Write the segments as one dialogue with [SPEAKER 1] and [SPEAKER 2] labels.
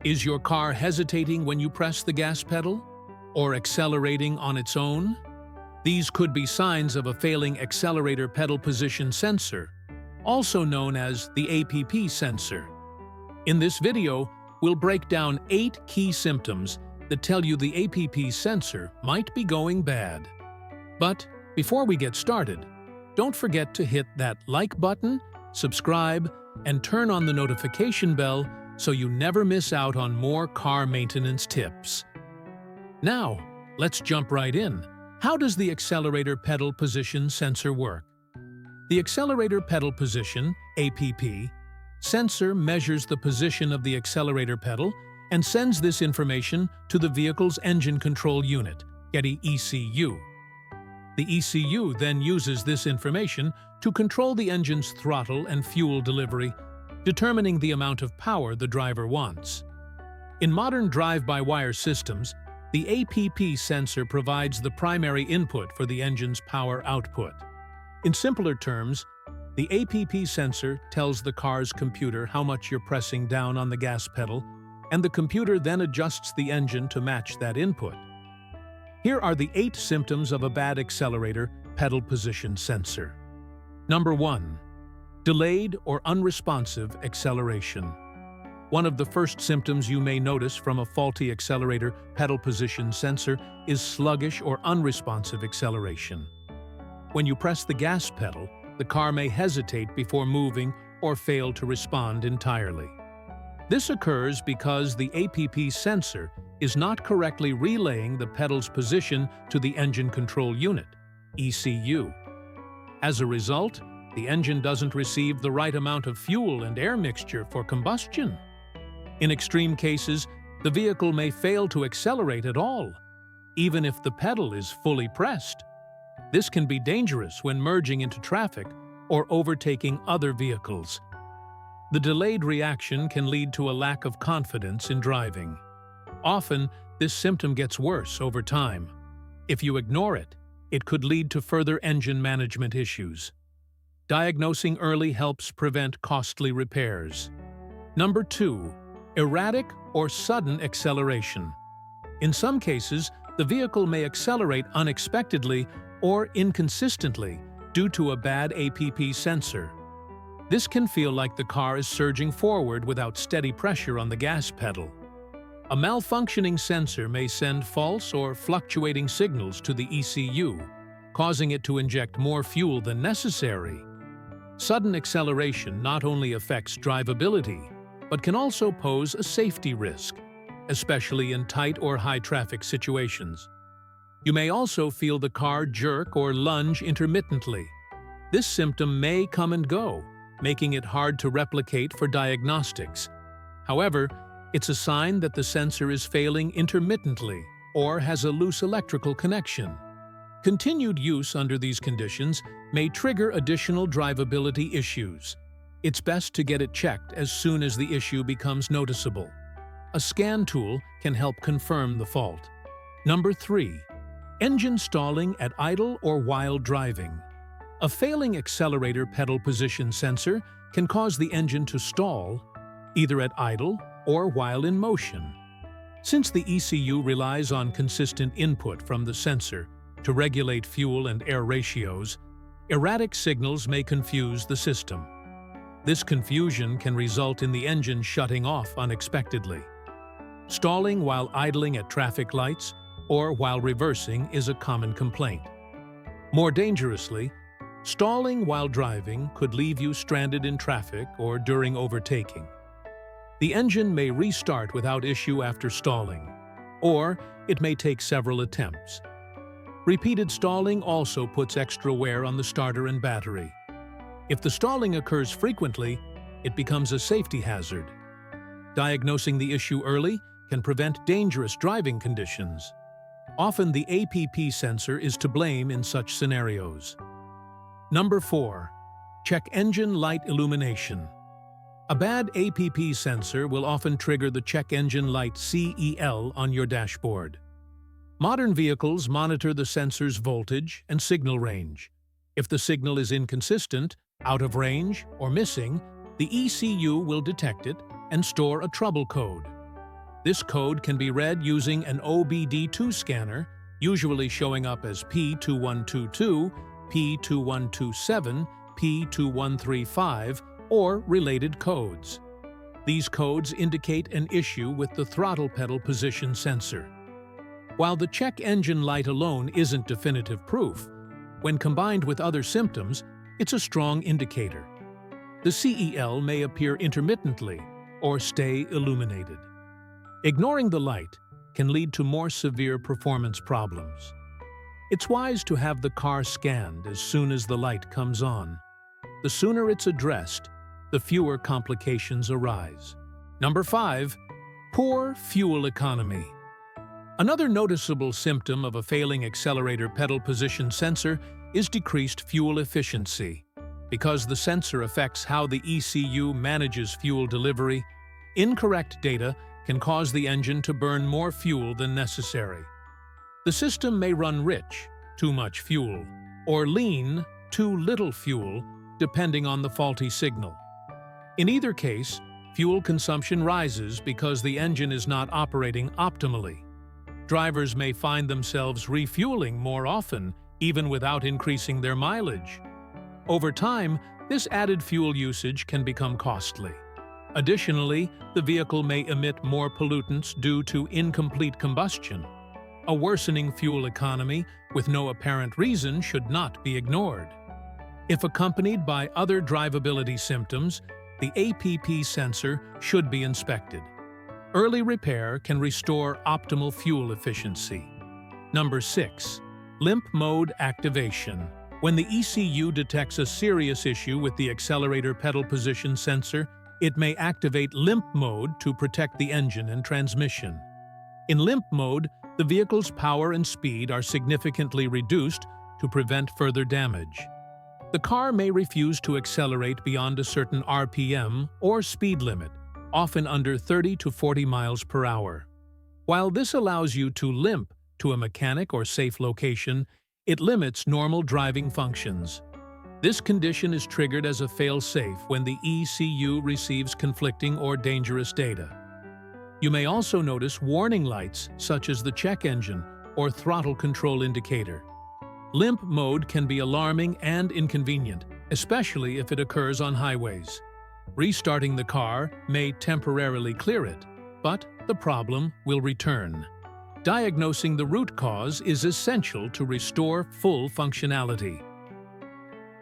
[SPEAKER 1] Is your car hesitating when you press the gas pedal? Or accelerating on its own? These could be signs of a failing accelerator pedal position sensor, also known as the APP sensor. In this video, we'll break down 8 key symptoms that tell you the APP sensor might be going bad. But before we get started, don't forget to hit that like button, subscribe, and turn on the notification bell so you never miss out on more car maintenance tips. Now, let's jump right in. How does the accelerator pedal position sensor work? The accelerator pedal position, APP, sensor measures the position of the accelerator pedal and sends this information to the vehicle's engine control unit, ECU. The ECU then uses this information to control the engine's throttle and fuel delivery, determining the amount of power the driver wants. In modern drive-by-wire systems, the APP sensor provides the primary input for the engine's power output. In simpler terms, the APP sensor tells the car's computer how much you're pressing down on the gas pedal, and the computer then adjusts the engine to match that input. Here are the 8 symptoms of a bad accelerator pedal position sensor. Number 1. Delayed or unresponsive acceleration. One of the first symptoms you may notice from a faulty accelerator pedal position sensor is sluggish or unresponsive acceleration. When you press the gas pedal, the car may hesitate before moving or fail to respond entirely. This occurs because the APP sensor is not correctly relaying the pedal's position to the engine control unit, ECU. As a result, the engine doesn't receive the right amount of fuel and air mixture for combustion. In extreme cases, the vehicle may fail to accelerate at all, even if the pedal is fully pressed. This can be dangerous when merging into traffic or overtaking other vehicles. The delayed reaction can lead to a lack of confidence in driving. Often, this symptom gets worse over time. If you ignore it, it could lead to further engine management issues. Diagnosing early helps prevent costly repairs. Number 2. Erratic or sudden acceleration. In some cases, the vehicle may accelerate unexpectedly or inconsistently due to a bad APP sensor. This can feel like the car is surging forward without steady pressure on the gas pedal. A malfunctioning sensor may send false or fluctuating signals to the ECU, causing it to inject more fuel than necessary. Sudden acceleration not only affects drivability, but can also pose a safety risk, especially in tight or high-traffic situations. You may also feel the car jerk or lunge intermittently. This symptom may come and go, making it hard to replicate for diagnostics. However, it's a sign that the sensor is failing intermittently or has a loose electrical connection. Continued use under these conditions may trigger additional drivability issues. It's best to get it checked as soon as the issue becomes noticeable. A scan tool can help confirm the fault. Number 3. Engine stalling at idle or while driving. A failing accelerator pedal position sensor can cause the engine to stall, either at idle or while in motion. Since the ECU relies on consistent input from the sensor to regulate fuel and air ratios, erratic signals may confuse the system. This confusion can result in the engine shutting off unexpectedly. Stalling while idling at traffic lights or while reversing is a common complaint. More dangerously, stalling while driving could leave you stranded in traffic or during overtaking. The engine may restart without issue after stalling, or it may take several attempts. Repeated stalling also puts extra wear on the starter and battery. If the stalling occurs frequently, it becomes a safety hazard. Diagnosing the issue early can prevent dangerous driving conditions. Often the APP sensor is to blame in such scenarios. Number 4. Check engine light illumination. A bad APP sensor will often trigger the check engine light CEL on your dashboard. Modern vehicles monitor the sensor's voltage and signal range. If the signal is inconsistent, out of range, or missing, the ECU will detect it and store a trouble code. This code can be read using an OBD2 scanner, usually showing up as P2122, P2127, P2135, or related codes. These codes indicate an issue with the throttle pedal position sensor. While the check engine light alone isn't definitive proof, when combined with other symptoms, it's a strong indicator. The CEL may appear intermittently or stay illuminated. Ignoring the light can lead to more severe performance problems. It's wise to have the car scanned as soon as the light comes on. The sooner it's addressed, the fewer complications arise. Number 5. Poor fuel economy. Another noticeable symptom of a failing accelerator pedal position sensor is decreased fuel efficiency. Because the sensor affects how the ECU manages fuel delivery, incorrect data can cause the engine to burn more fuel than necessary. The system may run rich, too much fuel, or lean, too little fuel, depending on the faulty signal. In either case, fuel consumption rises because the engine is not operating optimally. Drivers may find themselves refueling more often, even without increasing their mileage. Over time, this added fuel usage can become costly. Additionally, the vehicle may emit more pollutants due to incomplete combustion. A worsening fuel economy with no apparent reason should not be ignored. If accompanied by other drivability symptoms, the APP sensor should be inspected. Early repair can restore optimal fuel efficiency. Number 6. Limp mode activation. When the ECU detects a serious issue with the accelerator pedal position sensor, it may activate limp mode to protect the engine and transmission. In limp mode, the vehicle's power and speed are significantly reduced to prevent further damage. The car may refuse to accelerate beyond a certain RPM or speed limit, often under 30 to 40 miles per hour. While this allows you to limp to a mechanic or safe location, it limits normal driving functions. This condition is triggered as a fail-safe when the ECU receives conflicting or dangerous data. You may also notice warning lights such as the check engine or throttle control indicator. Limp mode can be alarming and inconvenient, especially if it occurs on highways. Restarting the car may temporarily clear it, but the problem will return. Diagnosing the root cause is essential to restore full functionality.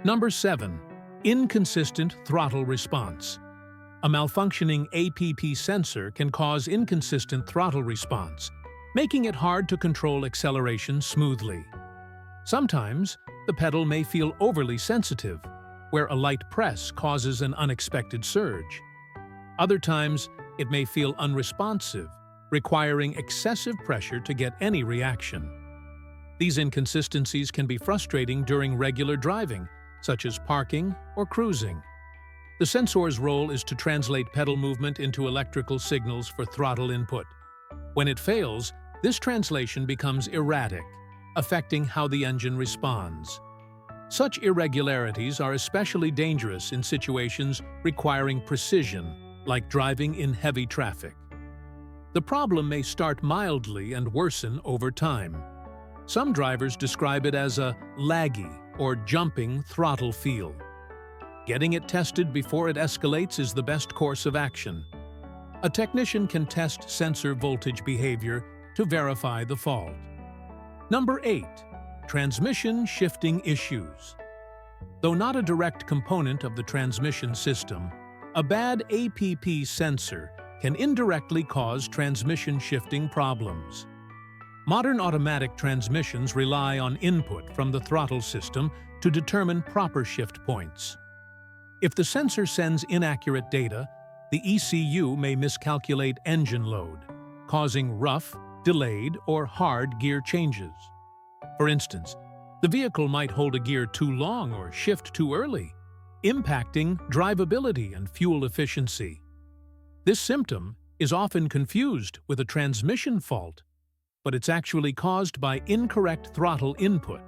[SPEAKER 1] Number 7. Inconsistent throttle response. A malfunctioning APP sensor can cause inconsistent throttle response, making it hard to control acceleration smoothly. Sometimes, the pedal may feel overly sensitive, where a light press causes an unexpected surge. Other times, it may feel unresponsive, requiring excessive pressure to get any reaction. These inconsistencies can be frustrating during regular driving, such as parking or cruising. The sensor's role is to translate pedal movement into electrical signals for throttle input. When it fails, this translation becomes erratic, affecting how the engine responds. Such irregularities are especially dangerous in situations requiring precision, like driving in heavy traffic. The problem may start mildly and worsen over time. Some drivers describe it as a laggy or jumping throttle feel. Getting it tested before it escalates is the best course of action. A technician can test sensor voltage behavior to verify the fault. Number 8. Transmission shifting issues. Though not a direct component of the transmission system, a bad APP sensor can indirectly cause transmission shifting problems. Modern automatic transmissions rely on input from the throttle system to determine proper shift points. If the sensor sends inaccurate data, the ECU may miscalculate engine load, causing rough, delayed, or hard gear changes. For instance, the vehicle might hold a gear too long or shift too early, impacting drivability and fuel efficiency. This symptom is often confused with a transmission fault, but it's actually caused by incorrect throttle input.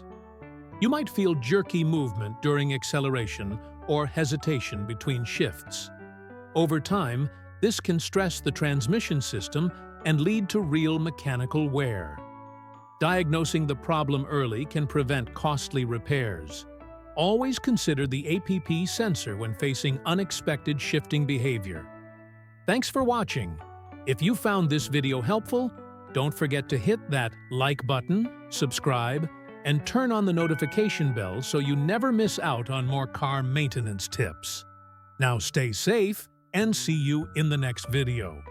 [SPEAKER 1] You might feel jerky movement during acceleration or hesitation between shifts. Over time, this can stress the transmission system and lead to real mechanical wear. Diagnosing the problem early can prevent costly repairs. Always consider the APP sensor when facing unexpected shifting behavior. Thanks for watching. If you found this video helpful, don't forget to hit that like button, subscribe, and turn on the notification bell so you never miss out on more car maintenance tips. Now stay safe and see you in the next video.